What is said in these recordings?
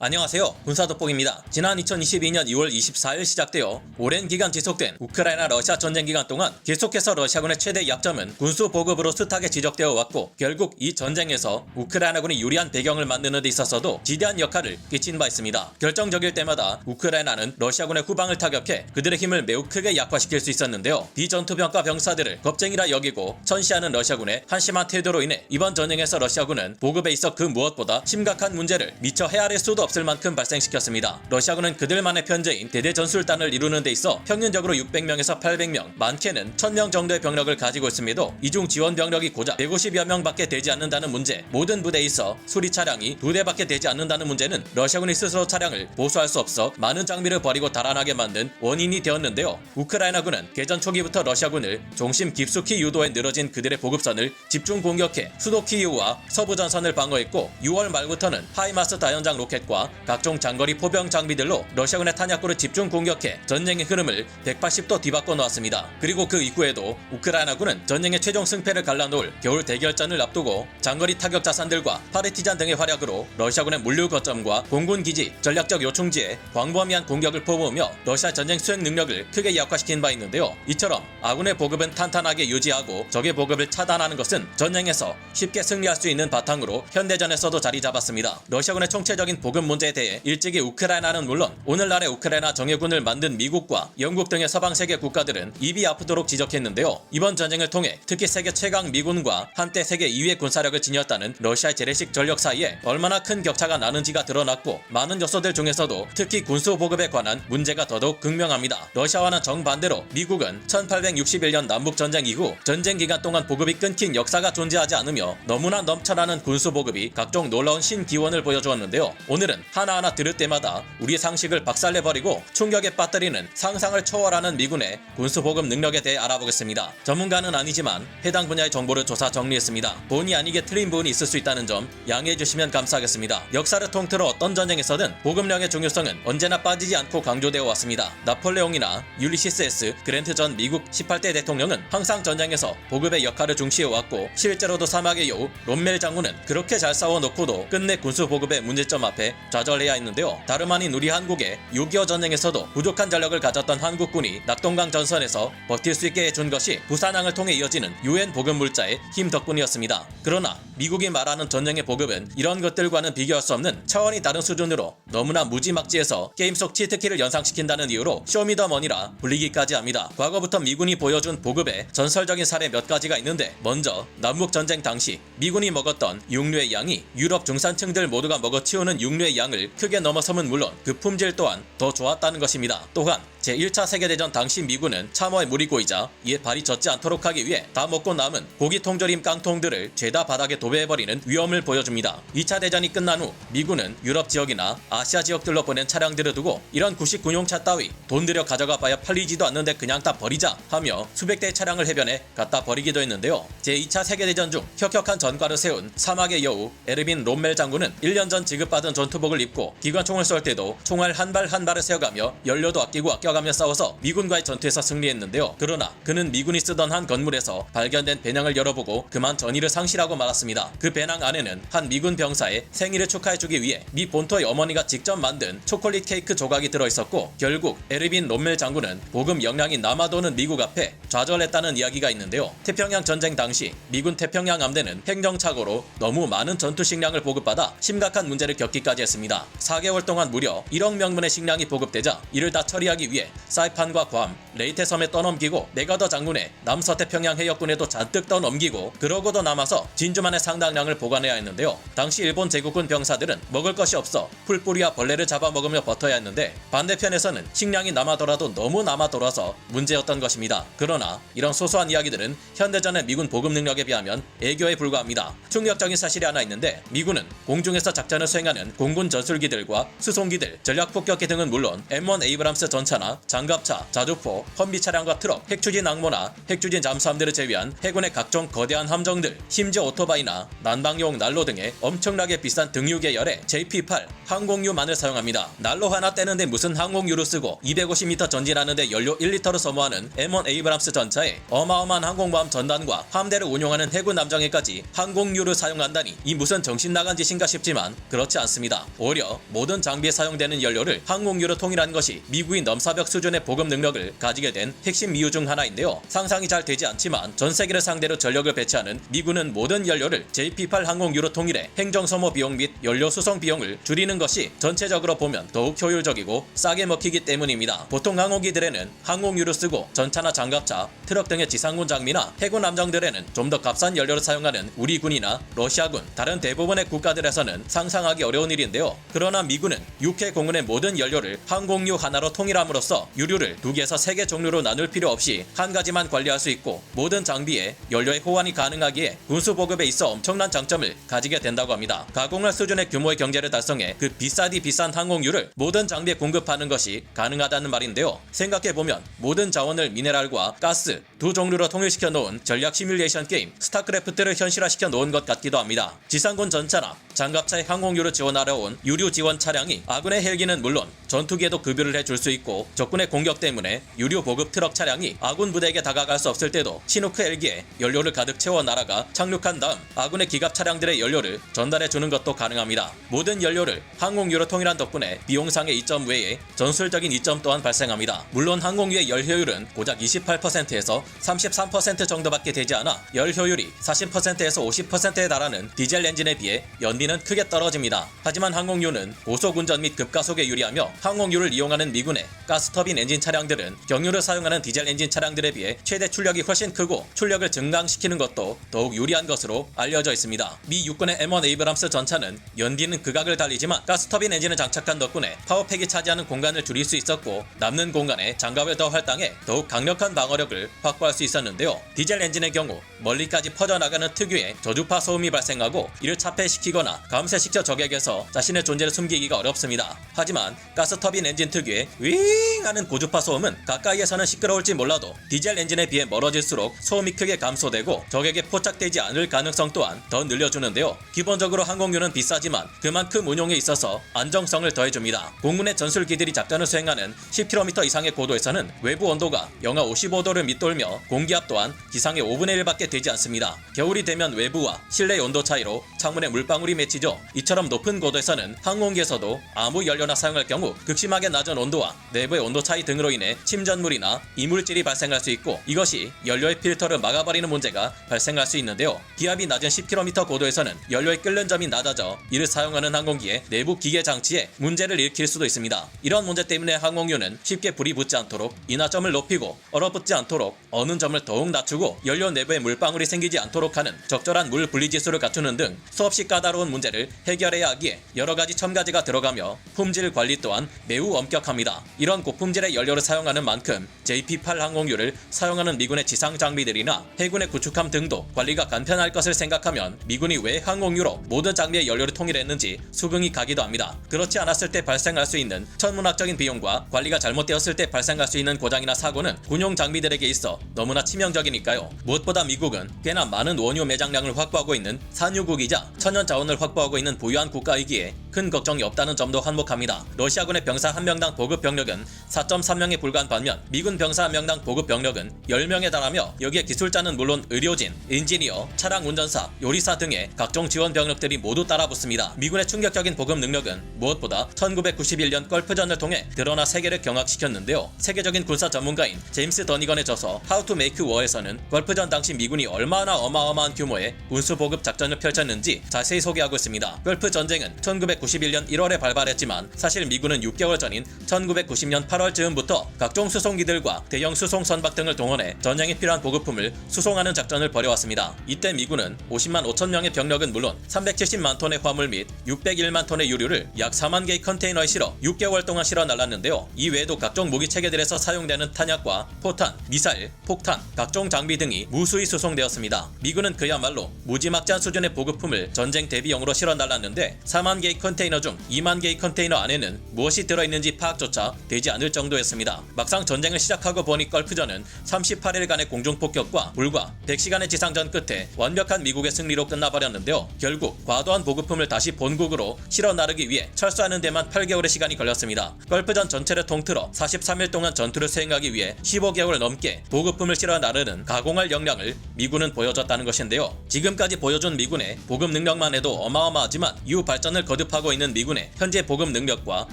안녕하세요. 군사돋보기입니다. 지난 2022년 2월 24일 시작되어 오랜 기간 지속된 우크라이나 러시아 전쟁 기간 동안 계속해서 러시아군의 최대 약점은 군수 보급으로 숱하게 지적되어 왔고, 결국 이 전쟁에서 우크라이나군이 유리한 배경을 만드는 데 있어서도 지대한 역할을 끼친 바 있습니다. 결정적일 때마다 우크라이나는 러시아군의 후방을 타격해 그들의 힘을 매우 크게 약화시킬 수 있었는데요. 비전투병과 병사들을 겁쟁이라 여기고 천시하는 러시아군의 한심한 태도로 인해 이번 전쟁에서 러시아군은 보급에 있어 그 무엇보다 심각한 문제를 미처 헤아릴 수도 없을 만큼 발생시켰습니다. 러시아군은 그들만의 편제인 대대전술단을 이루는 데 있어 평균적으로 600명에서 800명, 많게는 1000명 정도의 병력을 가지고 있음에도 이중 지원 병력이 고작 150여 명밖에 되지 않는다는 문제, 모든 부대에 있어 수리 차량이 2대밖에 되지 않는다는 문제는 러시아군이 스스로 차량을 보수할 수 없어 많은 장비를 버리고 달아나게 만든 원인이 되었는데요. 우크라이나군은 개전 초기부터 러시아군을 중심 깊숙이 유도해 늘어진 그들의 보급선을 집중 공격해 수도 키이우와 서부 전선을 방어했고, 6월 말부터는 하이마스 다연장 로켓과 각종 장거리 포병 장비들로 러시아군의 탄약고를 집중 공격해 전쟁의 흐름을 180도 뒤바꿔 놓았습니다. 그리고 그 이후에도 우크라이나군은 전쟁의 최종 승패를 갈라놓을 겨울 대결전을 앞두고 장거리 타격 자산들과 파르티잔 등의 활약으로 러시아군의 물류 거점과 공군 기지, 전략적 요충지에 광범위한 공격을 퍼부으며 러시아 전쟁 수행 능력을 크게 약화시킨 바 있는데요. 이처럼 아군의 보급은 탄탄하게 유지하고 적의 보급을 차단하는 것은 전쟁에서 쉽게 승리할 수 있는 바탕으로 현대전에서도 자리 잡았습니다. 러시아군의 총체적인 보급 문제에 대해 일찍이 우크라이나는 물론 오늘날의 우크라이나 정예군을 만든 미국과 영국 등의 서방 세계 국가들은 입이 아프도록 지적했는데요. 이번 전쟁을 통해 특히 세계 최강 미군과 한때 세계 2위의 군사력을 지녔다는 러시아의 재래식 전력 사이에 얼마나 큰 격차가 나는지가 드러났고, 많은 요소들 중에서도 특히 군수 보급에 관한 문제가 더더욱 극명합니다. 러시아와는 정반대로 미국은 1861년 남북전쟁 이후 전쟁 기간 동안 보급이 끊긴 역사가 존재하지 않으며 너무나 넘쳐나는 군수 보급이 각종 놀라운 신기원을 보여주었는데요. 오늘은 하나하나 들을 때마다 우리의 상식을 박살내버리고 충격에 빠뜨리는 상상을 초월하는 미군의 군수보급 능력에 대해 알아보겠습니다. 전문가는 아니지만 해당 분야의 정보를 조사 정리했습니다. 본의 아니게 틀린 부분이 있을 수 있다는 점 양해해 주시면 감사하겠습니다. 역사를 통틀어 어떤 전쟁에서든 보급량의 중요성은 언제나 빠지지 않고 강조되어 왔습니다. 나폴레옹이나 율리시스 S. 그랜트 전 미국 18대 대통령은 항상 전쟁에서 보급의 역할을 중시해왔고, 실제로도 사막의 여우 롬멜 장군은 그렇게 잘 싸워놓고도 끝내 군수보급의 문제점 앞에 좌절해야 했는데요. 다름 아닌 우리 한국의 6.25 전쟁에서도 부족한 전력을 가졌던 한국군이 낙동강 전선에서 버틸 수 있게 해준 것이 부산항을 통해 이어지는 UN 보급 물자의 힘 덕분이었습니다. 그러나 미국이 말하는 전쟁의 보급은 이런 것들과는 비교할 수 없는 차원이 다른 수준으로 너무나 무지막지해서 게임 속 치트키를 연상시킨다는 이유로 쇼미더머니라 불리기까지 합니다. 과거부터 미군이 보여준 보급의 전설적인 사례 몇 가지가 있는데, 먼저 남북전쟁 당시 미군이 먹었던 육류의 양이 유럽 중산층들 모두가 먹어치우는 육류의 양을 크게 넘어섬은 물론 그 품질 또한 더 좋았다는 것입니다. 또한 제1차 세계대전 당시 미군은 참어에 물이 고이자 이에 발이 젖지 않도록 하기 위해 다 먹고 남은 고기 통조림 깡통들을 죄다 바닥에 도배해버리는 위험을 보여줍니다. 2차 대전이 끝난 후 미군은 유럽 지역이나 아시아 지역들로 보낸 차량들을 두고 이런 구식 군용차 따위 돈 들여 가져가 봐야 팔리지도 않는데 그냥 다 버리자 하며 수백 대의 차량을 해변에 갖다 버리기도 했는데요. 제2차 세계대전 중 혁혁한 전과를 세운 사막의 여우 에르빈 롬멜 장군은 1년 전 지급받은 전투복을 입고 기관총을 쏠 때도 총알 한 발 한 발을 세어가며 연료도 아끼고 아껴가며 싸워서 미군과의 전투에서 승리했는데요. 그러나 그는 미군이 쓰던 한 건물에서 발견된 배낭을 열어보고 그만 전의를 상실하고 말았습니다. 그 배낭 안에는 한 미군 병사의 생일을 축하해주기 위해 미 본토의 어머니가 직접 만든 초콜릿 케이크 조각이 들어있었고, 결국 에르빈 롬멜 장군은 보급 역량이 남아도는 미국 앞에 좌절했다는 이야기가 있는데요. 태평양 전쟁 당시 미군 태평양 함대는 행정착오로 너무 많은 전투 식량을 보급받아 심각한 문제를 겪기까지 했습니다. 4개월 동안 무려 1억 명분의 식량이 보급되자 이를 다 처리하기 위해 사이판과 괌, 레이테 섬에 떠넘기고 메가더 장군의 남서태평양 해역군에도 잔뜩 떠넘기고, 그러고도 남아서 진주만의 상당량을 보관해야 했는데요. 당시 일본 제국군 병사들은 먹을 것이 없어 풀뿌리와 벌레를 잡아먹으며 버텨야 했는데, 반대편에서는 식량이 남아돌아도 너무 남아돌아서 문제였던 것입니다. 그러나 이런 소소한 이야기들은 현대전의 미군 보급 능력에 비하면 애교에 불과합니다. 충격적인 사실이 하나 있는데, 미군은 공중에서 작전을 수행하는 공군 전술기들과 수송기들, 전략폭격기 등은 물론 M1 에이브람스 전차나 전차나 장갑차, 자주포, 험비 차량과 트럭, 핵추진 항모나 핵추진 잠수함들을 제외한 해군의 각종 거대한 함정들, 심지어 오토바이나 난방용 난로 등의 엄청나게 비싼 등유 계열의 JP8 항공유만을 사용합니다. 난로 하나 떼는데 무슨 항공유를 쓰고 250m 전진하는데 연료 1리터를 소모하는 M1 에이브람스 전차에 어마어마한 항공모함 전단과 함대를 운용하는 해군 함정에까지 항공유를 사용한다니 이 무슨 정신 나간 짓인가 싶지만 그렇지 않습니다. 오히려 모든 장비에 사용되는 연료를 항공유로 통일한 것이 미국이 넘사벽 수준의 보급 능력을 가지게 된 핵심 이유 중 하나인데요. 상상이 잘 되지 않지만 전 세계를 상대로 전력을 배치하는 미군은 모든 연료를 JP8 항공유로 통일해 행정소모 비용 및 연료 수송 비용을 줄이는 것이 전체적으로 보면 더욱 효율적이고 싸게 먹히기 때문입니다. 보통 항공기들에는 항공유를 쓰고 전차나 장갑차, 트럭 등의 지상군 장비나 해군 함정들에는 좀 더 값싼 연료를 사용하는 우리 군이나 러시아군, 다른 대부분의 국가들에서는 상상하기 어려운 일인데요. 그러나 미군은 육해 공군의 모든 연료를 항공유 하나로 통일함으로써 유류를 2개에서 3개 종류로 나눌 필요 없이 한 가지만 관리할 수 있고 모든 장비에 연료의 호환이 가능하기에 군수 보급에 있어 엄청난 장점을 가지게 된다고 합니다. 가공할 수준의 규모의 경제를 달성해 그 비싸디 비싼 항공유를 모든 장비에 공급하는 것이 가능하다는 말인데요. 생각해보면 모든 자원을 미네랄과 가스 두 종류로 통일시켜 놓은 전략 시뮬레이션 게임 스타크래프트를 현실화시켜 놓은 것 같기도 합니다. 지상군 전차나 장갑차의 항공유를 지원하러 온 유류 지원 차량이 아군의 헬기는 물론 전투기에도 급유를 해줄 수 있고 적군의 공격 때문에 유류 보급 트럭 차량이 아군 부대에게 다가갈 수 없을 때도 치누크 헬기에 연료를 가득 채워 날아가 착륙한 다음 아군의 기갑 차량들의 연료를 전달해 주는 것도 가능합니다. 모든 연료를 항공유로 통일한 덕분에 비용상의 이점 외에 전술적인 이점 또한 발생합니다. 물론 항공유의 열 효율은 고작 28%에서 33% 정도밖에 되지 않아 열 효율이 40%에서 50%에 달하는 디젤 엔진에 비해 연비는 크게 떨어집니다. 하지만 항공유는 고속 운전 및 급가속에 유리하며 항공유를 이용하는 미군의 가스터빈 엔진 차량들은 경유를 사용하는 디젤 엔진 차량들에 비해 최대 출력이 훨씬 크고 출력을 증강시키는 것도 더욱 유리한 것으로 알려져 있습니다. 미 육군의 M1 에이브람스 전차는 연비는 극악을 달리지만 가스터빈 엔진을 장착한 덕분에 파워팩이 차지하는 공간을 줄일 수 있었고 남는 공간에 장갑을 더 할당해 더욱 강력한 방어력을 확보할 수 있었는데요. 디젤 엔진의 경우 멀리까지 퍼져나가는 특유의 저주파 소음이 발생하고 이를 차폐시키거나 감쇄시켜 적에게서 자신의 존재를 숨기기가 어렵습니다. 하지만 가스터빈 엔진 특유의 윙 하는 고주파 소음은 가까이에서는 시끄러울지 몰라도 디젤 엔진에 비해 멀어질수록 소음이 크게 감소되고 적에게 포착되지 않을 가능성 또한 더 늘려주는데요. 기본적으로 항공유는 비싸지만 그만큼 운용에 있어서 안정성을 더해줍니다. 공군의 전술기들이 작전을 수행하는 10km 이상의 고도에서는 외부 온도가 영하 55도를 밑돌며 공기압 또한 기상의 5분의 1밖에 되지 않습니다. 겨울이 되면 외부와 실내 온도 차이로 창문에 물방울이 맺히죠. 이처럼 높은 고도에서는 항공기에서도 아무 연료나 사용할 경우 극심하게 낮은 온도와 내부의 온도 차이 등으로 인해 침전물이나 이물질이 발생할 수 있고 이것이 연료의 필터를 막아버리는 문제가 발생할 수 있는데요. 기압이 낮은 10km 고도에서는 연료의 끓는 점이 낮아져 이를 사용하는 항공기의 내부 기계 장치에 문제를 일으킬 수도 있습니다. 이런 문제 때문에 항공유는 쉽게 불이 붙지 않도록 인하점을 높이고 얼어붙지 않도록 어는 점을 더욱 낮추고 연료 내부에 물방울이 생기지 않도록 하는 적절한 물 분리 지수를 갖추는 등 수없이 까다로운 문제를 해결해야 하기에 여러가지 첨가제가 들어가며 품질 관리 또한 매우 엄격합니다. 이런 고품질의 연료를 사용하는 만큼 JP8 항공유를 사용하는 미군의 지상 장비들이나 해군의 구축함 등도 관리가 간편할 것을 생각하면 미군이 왜 항공유로 모든 장비의 연료를 통일했는지 수긍이 가기도 합니다. 그렇지 않았을 때 발생할 수 있는 천문학적인 비용과 관리가 잘못되었을 때 발생할 수 있는 고장이나 사고는 군용 장비들에게 있어 너무나 치명적이니까요. 무엇보다 미국은 꽤나 많은 원유 매장량을 확보하고 있는 산유국이자 천연 자원을 확보하고 있는 부유한 국가이기에 큰 걱정이 없다는 점도 한몫합니다. 러시아군의 병사 1명당 보급 병력은 4.3명에 불과한 반면 미군 병사 1명당 보급 병력은 10명에 달하며 여기에 기술자는 물론 의료진, 엔지니어, 차량 운전사, 요리사 등의 각종 지원 병력들이 모두 따라붙습니다. 미군의 충격적인 보급 능력은 무엇보다 1991년 걸프전을 통해 드러나 세계를 경악시켰는데요. 세계적인 군사 전문가인 제임스 더니건의 저서 How to Make War에서는 걸프전 당시 미군이 얼마나 어마어마한 규모의 군수 보급 작전을 펼쳤는지 자세히 소개하고 있습니다. 걸프 전쟁은 1991년 1월에 발발했지만 사실 미군은 6개월 전인 1990년 8월 즈음부터 각종 수송기들과 대형 수송 선박 등을 동원해 전쟁에 필요한 보급품을 수송하는 작전을 벌여왔습니다. 이때 미군은 50만 5천 명의 병력은 물론 370만 톤의 화물 및 601만 톤의 유류를 약 4만 개의 컨테이너에 실어 6개월 동안 실어 날랐는데요. 이 외에도 각종 무기 체계들에서 사용되는 탄약과 포탄, 미사일, 폭탄, 각종 장비 등이 무수히 수송되었습니다. 미군은 그야말로 무지막지한 수준의 보급품을 전쟁 대비용으로 실어 날랐는데 4만 개의 컨테이너 중 2만 개의 컨테이너 안에는 무엇이 들어있는지 파악조차 되지 않을 정도였습니다. 막상 전쟁을 시작하고 보니 걸프전은 38일간의 공중폭격과 불과 100시간의 지상전 끝에 완벽한 미국의 승리로 끝나버렸는데요. 결국 과도한 보급품을 다시 본국으로 실어 나르기 위해 철수하는 데만 8개월의 시간이 걸렸습니다. 걸프전 전체를 통틀어 43일 동안 전투를 수행하기 위해 15개월 넘게 보급품을 실어 나르는 가공할 역량을 미군은 보여줬다는 것인데요. 지금까지 보여준 미군의 보급 능력만 해도 어마어마하지만 이후 발전을 거듭하고 있는 미군의 현재 보급 능력과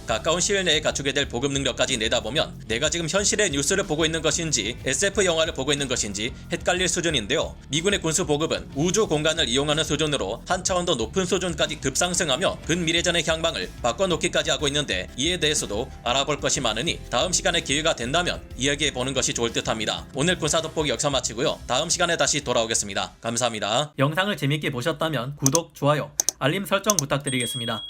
가까운 시일 내에 갖추게 될 보급 능력까지 내다보면 내가 지금 현실의 뉴스를 보고 있는 것인지 SF 영화를 보고 있는 것인지 헷갈릴 수준인데요. 미군의 군수 보급은 우주 공간을 이용하는 수준으로 한 차원 더 높은 수준까지 급상승하며 근미래전의 향방을 바꿔놓기까지 하고 있는데 이에 대해서도 알아볼 것이 많으니 다음 시간에 기회가 된다면 이야기해보는 것이 좋을 듯합니다. 오늘 군사 돋보기 여기서 마치고요. 다음 시간에 다시 돌아오겠습니다. 감사합니다. 영상을 재밌게 보셨다면 구독, 좋아요, 알림 설정 부탁드리겠습니다.